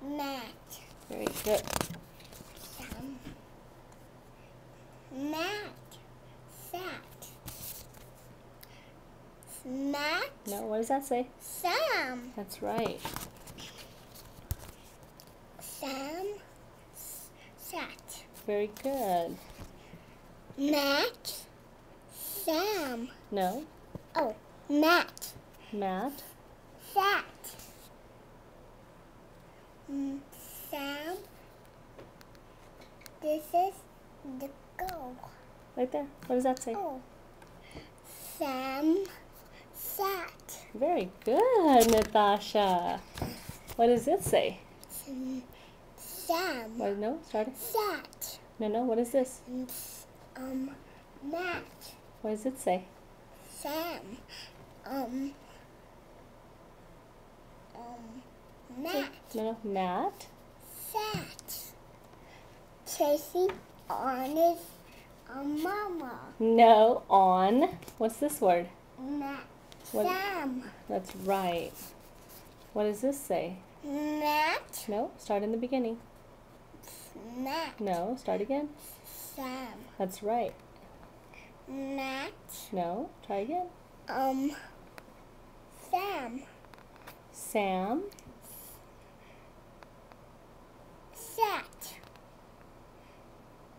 Mat. Very good. Sam. Mat. Sat. Mat. No, what does that say? Sam. That's right. Sam. Sat. Very good. Mat. Sam. No. Oh, Mat. Matt. Sat. Sam. This is the goal. Right there. What does that say? Oh. Sam. Sat. Very good, Natasha. What does it say? Sam. What, no, start it. Sat. No, what is this? Mat. What does it say? Sam. Mat. No, Matt. Sat. Chasing on his mama. No, on. What's this word? Mat. What- Sam. That's right. What does this say? Mat. No, start in the beginning. Mat. No, start again. Sam. That's right. Mat. No, try again. Sam. Sam. Sat.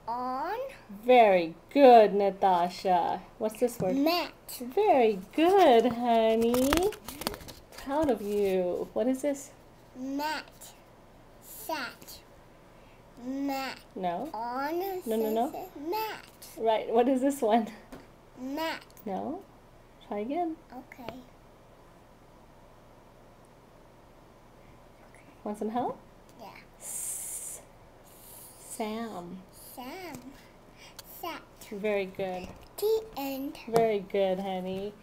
On. Very good, Natasha. What's this word? Mat. Very good, honey. Proud of you. What is this? Mat. Sat. Mat. No. On. No. Mat. Right. What is this one? Mat. No. Try again. Okay. Want some help? Yeah. Sam. Sam. Sat. Very good. The end. Very good, honey.